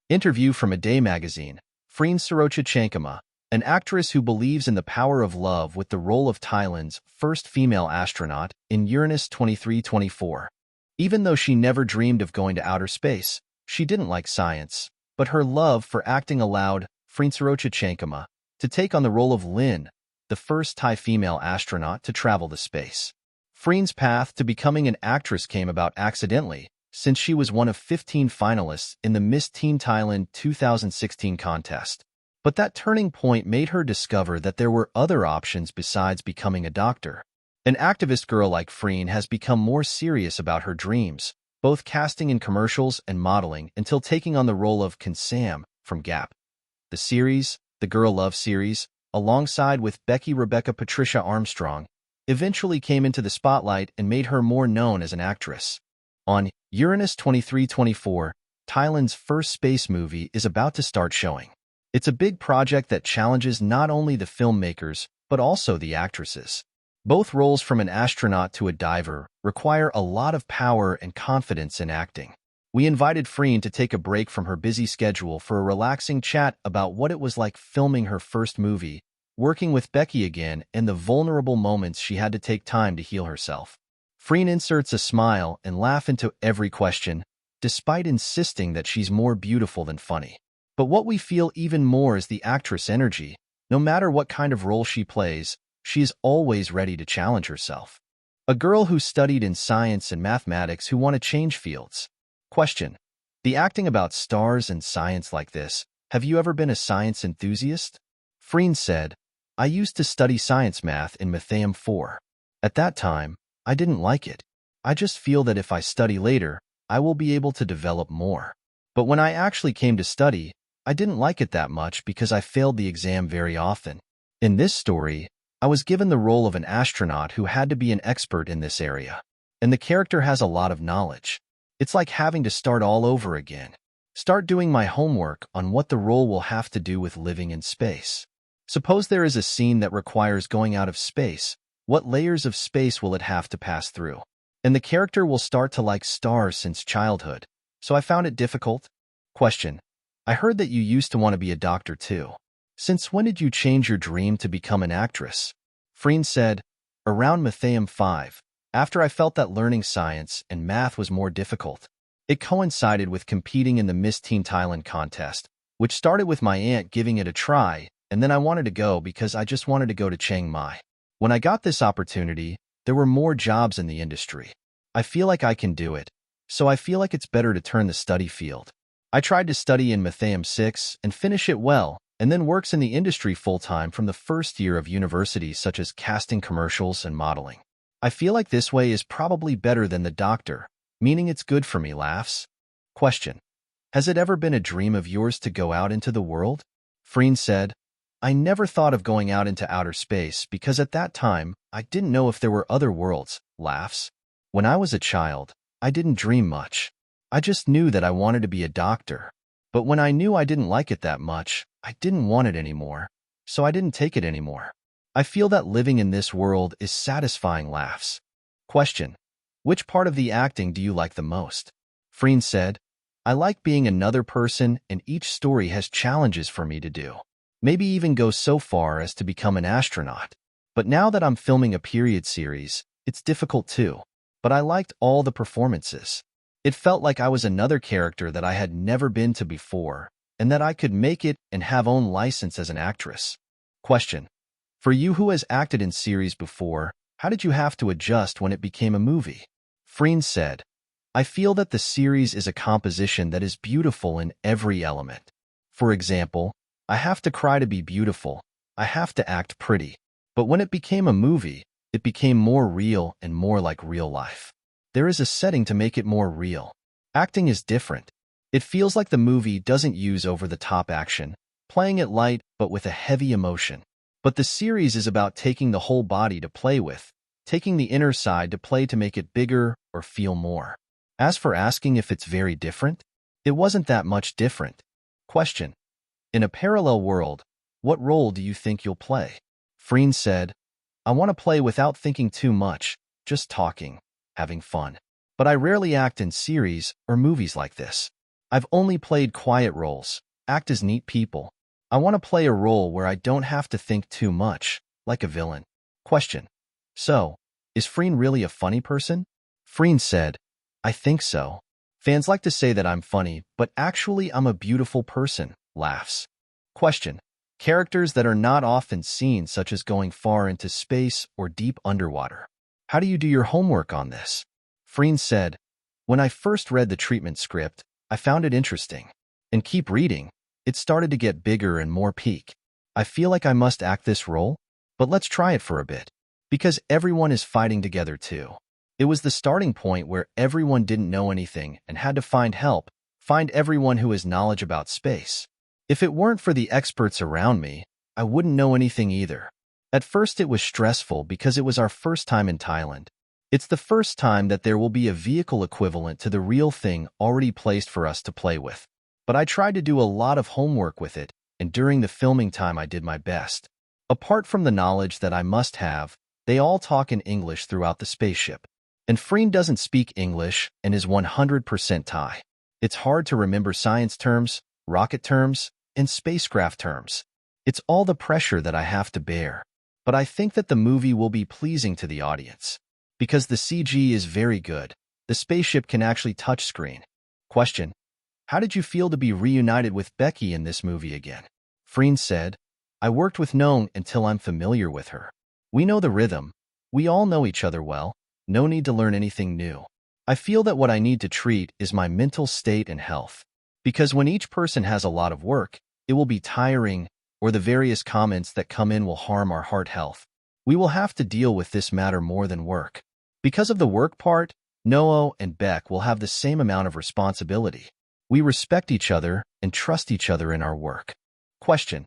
Interview from Aday magazine. Freen Sarocha Chankimha, an actress who believes in the power of love with the role of Thailand's first female astronaut in Uranus 2324. Even though she never dreamed of going to outer space, she didn't like science, but her love for acting allowed Freen Sarocha Chankimha to take on the role of Lin, the first Thai female astronaut to travel to space. Freen's path to becoming an actress came about accidentally, since she was one of 15 finalists in the Miss Teen Thailand 2016 contest. But that turning point made her discover that there were other options besides becoming a doctor. An activist girl like Freen has become more serious about her dreams, both casting in commercials and modeling, until taking on the role of Sam from Gap. The series, the Girl Love series, alongside with Becky Rebecca Patricia Armstrong, eventually came into the spotlight and made her more known as an actress. On Uranus 2324, Thailand's first space movie is about to start showing. It's a big project that challenges not only the filmmakers, but also the actresses. Both roles, from an astronaut to a diver, require a lot of power and confidence in acting. We invited Freen to take a break from her busy schedule for a relaxing chat about what it was like filming her first movie, working with Becky again, and the vulnerable moments she had to take time to heal herself. Freen inserts a smile and laugh into every question, despite insisting that she's more beautiful than funny. But what we feel even more is the actress energy. No matter what kind of role she plays, she is always ready to challenge herself. A girl who studied in science and mathematics who want to change fields. Question: the acting about stars and science like this, have you ever been a science enthusiast? Freen said, I used to study science math in Matheum 4. At that time, I didn't like it. I just feel that if I study later, I will be able to develop more. But when I actually came to study, I didn't like it that much because I failed the exam very often. In this story, I was given the role of an astronaut who had to be an expert in this area. And the character has a lot of knowledge. It's like having to start all over again. Start doing my homework on what the role will have to do with living in space. Suppose there is a scene that requires going out of space. What layers of space will it have to pass through? And the character will start to like stars since childhood, so I found it difficult. Question: I heard that you used to want to be a doctor too. Since when did you change your dream to become an actress? Freen said, around Matheum 5, after I felt that learning science and math was more difficult. It coincided with competing in the Miss Teen Thailand contest, which started with my aunt giving it a try, and then I wanted to go because I just wanted to go to Chiang Mai. When I got this opportunity, there were more jobs in the industry. I feel like I can do it, so I feel like it's better to turn the study field. I tried to study in Matheum 6 and finish it well, and then works in the industry full-time from the first year of university, such as casting commercials and modeling. I feel like this way is probably better than the doctor, meaning it's good for me. Laughs. Question: has it ever been a dream of yours to go out into the world? Freen said, I never thought of going out into outer space because at that time, I didn't know if there were other worlds. Laughs. When I was a child, I didn't dream much. I just knew that I wanted to be a doctor. But when I knew I didn't like it that much, I didn't want it anymore, so I didn't take it anymore. I feel that living in this world is satisfying. Laughs. Question: which part of the acting do you like the most? Freen said, I like being another person, and each story has challenges for me to do. Maybe even go so far as to become an astronaut. But now that I'm filming a period series, it's difficult too. But I liked all the performances. It felt like I was another character that I had never been to before, and that I could make it and have own license as an actress. Question: for you who has acted in series before, how did you have to adjust when it became a movie? Freen said, I feel that the series is a composition that is beautiful in every element. For example, I have to cry to be beautiful. I have to act pretty. But when it became a movie, it became more real and more like real life. There is a setting to make it more real. Acting is different. It feels like the movie doesn't use over-the-top action, playing it light but with a heavy emotion. But the series is about taking the whole body to play with, taking the inner side to play to make it bigger or feel more. As for asking if it's very different, it wasn't that much different. Question: in a parallel world, what role do you think you'll play? Freen said, I want to play without thinking too much, just talking, having fun. But I rarely act in series or movies like this. I've only played quiet roles, act as neat people. I want to play a role where I don't have to think too much, like a villain. Question. So, is Freen really a funny person? Freen said, I think so. Fans like to say that I'm funny, but actually I'm a beautiful person. Laughs. Question. Characters that are not often seen, such as going far into space or deep underwater. How do you do your homework on this? Freen said, when I first read the treatment script, I found it interesting. And keep reading, it started to get bigger and more peak. I feel like I must act this role, but let's try it for a bit. Because everyone is fighting together too. It was the starting point where everyone didn't know anything and had to find help, find everyone who has knowledge about space. If it weren't for the experts around me, I wouldn't know anything either. At first it was stressful because it was our first time in Thailand. It's the first time that there will be a vehicle equivalent to the real thing already placed for us to play with. But I tried to do a lot of homework with it, and during the filming time I did my best. Apart from the knowledge that I must have, they all talk in English throughout the spaceship. And Freen doesn't speak English and is 100% Thai. It's hard to remember science terms, rocket terms, and spacecraft terms. It's all the pressure that I have to bear. But I think that the movie will be pleasing to the audience. Because the CG is very good, the spaceship can actually touch screen. Question. How did you feel to be reunited with Becky in this movie again? Freen said, I worked with Nong until I'm familiar with her. We know the rhythm. We all know each other well. No need to learn anything new. I feel that what I need to treat is my mental state and health. Because when each person has a lot of work, it will be tiring, or the various comments that come in will harm our heart health. We will have to deal with this matter more than work. Because of the work part, Noo and Beck will have the same amount of responsibility. We respect each other and trust each other in our work. Question.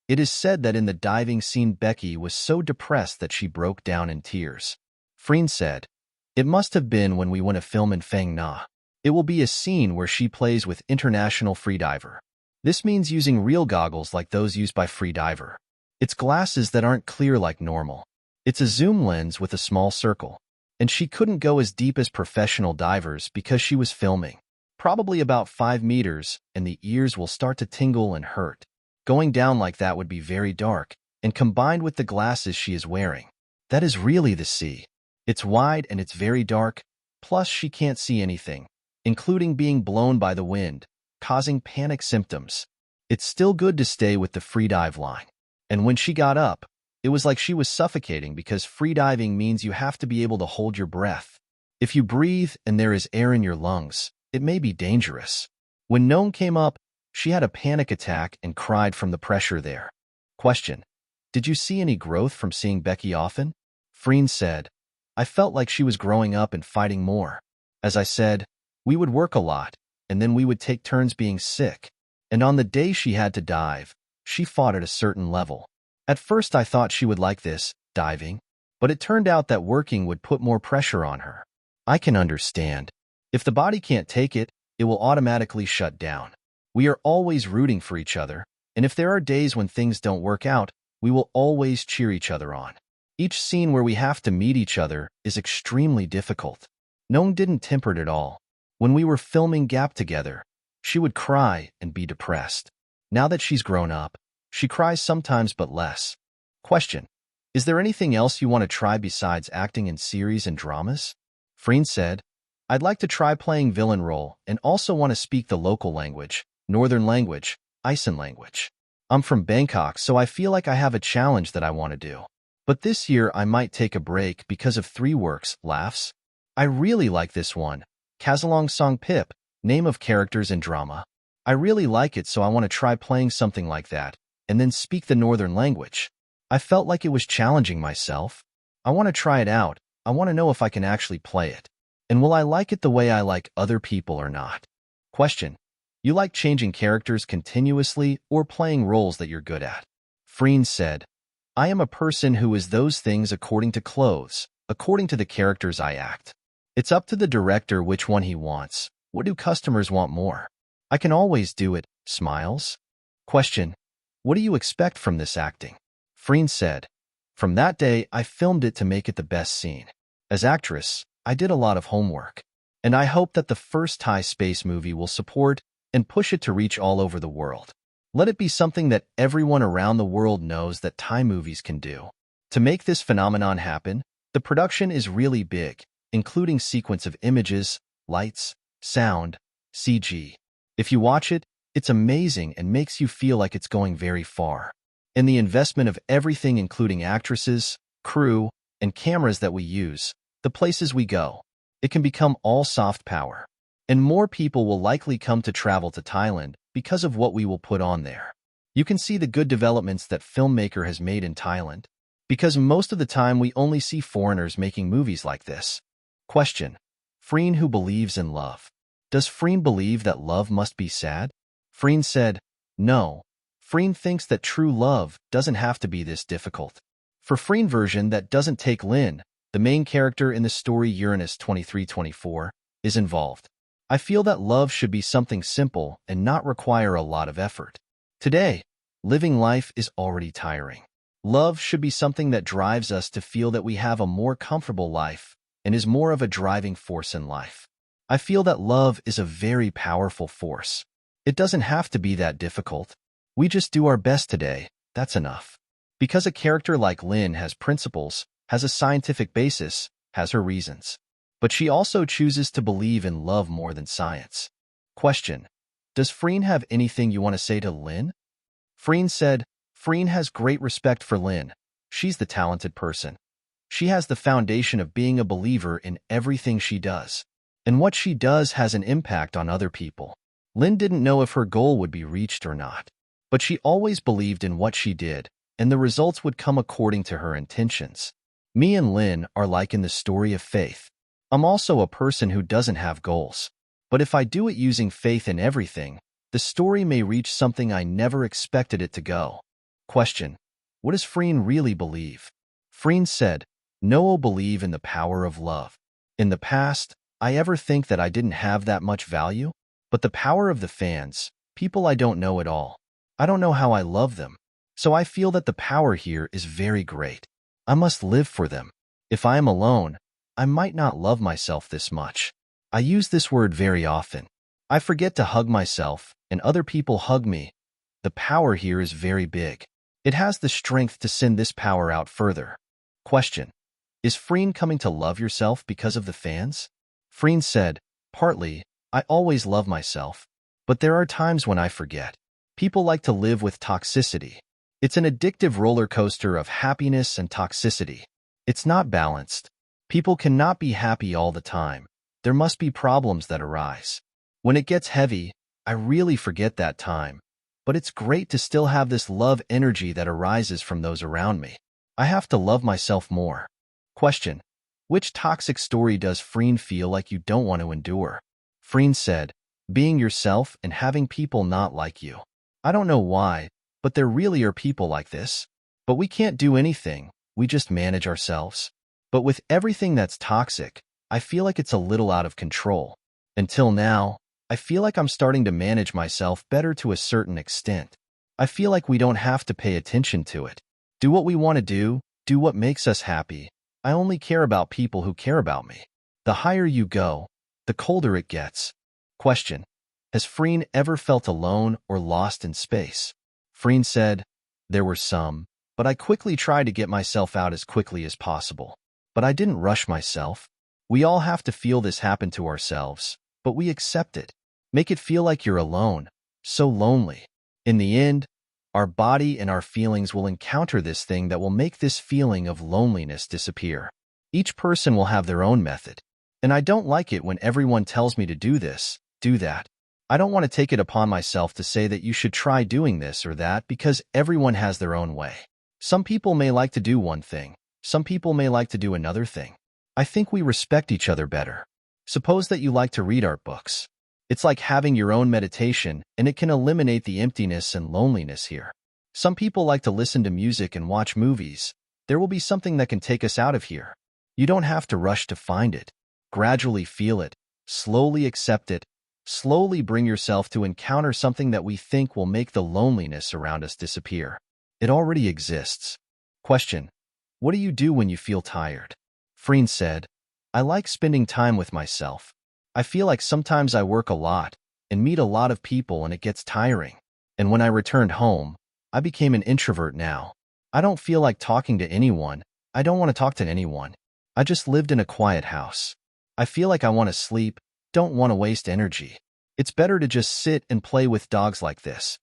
It is said that in the diving scene Becky was so depressed that she broke down in tears. Freen said, it must have been when we went to film in Phang Nga. It will be a scene where she plays with international freediver. This means using real goggles like those used by freediver. It's glasses that aren't clear like normal. It's a zoom lens with a small circle. And she couldn't go as deep as professional divers because she was filming. Probably about 5 meters, and the ears will start to tingle and hurt. Going down like that would be very dark, and combined with the glasses she is wearing. That is really the sea. It's wide and it's very dark, plus she can't see anything, including being blown by the wind, causing panic symptoms. It's still good to stay with the freedive line. And when she got up, it was like she was suffocating because freediving means you have to be able to hold your breath. If you breathe and there is air in your lungs, it may be dangerous. When Nong came up, she had a panic attack and cried from the pressure there. Question. Did you see any growth from seeing Becky often? Freen said, I felt like she was growing up and fighting more. As I said, we would work a lot, and then we would take turns being sick. And on the day she had to dive, she fought at a certain level. At first I thought she would like this, diving, but it turned out that working would put more pressure on her. I can understand. If the body can't take it, it will automatically shut down. We are always rooting for each other, and if there are days when things don't work out, we will always cheer each other on. Each scene where we have to meet each other is extremely difficult. Nong didn't temper it at all. When we were filming Gap together, she would cry and be depressed. Now that she's grown up, she cries sometimes but less. Question. Is there anything else you want to try besides acting in series and dramas? Freen said, I'd like to try playing villain role and also want to speak the local language, northern language, Iceland language. I'm from Bangkok, so I feel like I have a challenge that I want to do. But this year I might take a break because of 3 works, laughs. I really like this one, Kazalong Song Pip, name of characters in drama. I really like it, so I want to try playing something like that, and then speak the northern language. I felt like it was challenging myself. I want to try it out. I want to know if I can actually play it. And will I like it the way I like other people or not? Question. You like changing characters continuously or playing roles that you're good at? Freen said, I am a person who is those things according to clothes, according to the characters I act. It's up to the director which one he wants. What do customers want more? I can always do it. Smiles? Question. What do you expect from this acting? Freen said, from that day, I filmed it to make it the best scene. As actress, I did a lot of homework. And I hope that the first Thai space movie will support and push it to reach all over the world. Let it be something that everyone around the world knows that Thai movies can do. To make this phenomenon happen, the production is really big, including sequence of images, lights, sound, CG. If you watch it, it's amazing and makes you feel like it's going very far. And the investment of everything, including actresses, crew, and cameras that we use, the places we go, it can become all soft power. And more people will likely come to travel to Thailand because of what we will put on there. You can see the good developments that filmmaker has made in Thailand, because most of the time we only see foreigners making movies like this. Question: Freen who believes in love. Does Freen believe that love must be sad? Freen said, no. Freen thinks that true love doesn't have to be this difficult. For Freen version that doesn't take Lin, the main character in the story Uranus 23-24, is involved. I feel that love should be something simple and not require a lot of effort. Today, living life is already tiring. Love should be something that drives us to feel that we have a more comfortable life and is more of a driving force in life. I feel that love is a very powerful force. It doesn't have to be that difficult. We just do our best today, that's enough. Because a character like Lin has principles, has a scientific basis, has her reasons. But she also chooses to believe in love more than science. Question: Does Freen have anything you want to say to Lin? Freen said, Freen has great respect for Lin. She's the talented person. She has the foundation of being a believer in everything she does. And what she does has an impact on other people. Lin didn't know if her goal would be reached or not. But she always believed in what she did, and the results would come according to her intentions. Me and Lin are like in the story of faith. I'm also a person who doesn't have goals. But if I do it using faith in everything, the story may reach something I never expected it to go. Question: What does Freen really believe? Freen said, No believe in the power of love. In the past, I ever think that I didn't have that much value? But the power of the fans, people I don't know at all. I don't know how I love them. So I feel that the power here is very great. I must live for them. If I am alone, I might not love myself this much. I use this word very often. I forget to hug myself, and other people hug me. The power here is very big. It has the strength to send this power out further. Question: Is Freen coming to love yourself because of the fans? Freen said, Partly. I always love myself. But there are times when I forget. People like to live with toxicity. It's an addictive roller coaster of happiness and toxicity. It's not balanced. People cannot be happy all the time. There must be problems that arise. When it gets heavy, I really forget that time. But it's great to still have this love energy that arises from those around me. I have to love myself more. Question: Which toxic story does Freen feel like you don't want to endure? Freen said, Being yourself and having people not like you. I don't know why, but there really are people like this. But we can't do anything, we just manage ourselves. But with everything that's toxic, I feel like it's a little out of control. Until now, I feel like I'm starting to manage myself better to a certain extent. I feel like we don't have to pay attention to it. Do what we want to do what makes us happy. I only care about people who care about me. The higher you go, the colder it gets. Question: Has Freen ever felt alone or lost in space? Freen said, There were some, but I quickly tried to get myself out as quickly as possible. But I didn't rush myself. We all have to feel this happen to ourselves, but we accept it. Make it feel like you're alone, so lonely. In the end, our body and our feelings will encounter this thing that will make this feeling of loneliness disappear. Each person will have their own method. And I don't like it when everyone tells me to do this, do that. I don't want to take it upon myself to say that you should try doing this or that because everyone has their own way. Some people may like to do one thing. Some people may like to do another thing. I think we respect each other better. Suppose that you like to read art books. It's like having your own meditation, and it can eliminate the emptiness and loneliness here. Some people like to listen to music and watch movies. There will be something that can take us out of here. You don't have to rush to find it. Gradually feel it. Slowly accept it. Slowly bring yourself to encounter something that we think will make the loneliness around us disappear. It already exists. Question: What do you do when you feel tired? Freen said, I like spending time with myself. I feel like sometimes I work a lot, and meet a lot of people, and it gets tiring. And when I returned home, I became an introvert now. I don't feel like talking to anyone. I don't want to talk to anyone. I just lived in a quiet house. I feel like I want to sleep, don't want to waste energy. It's better to just sit and play with dogs like this.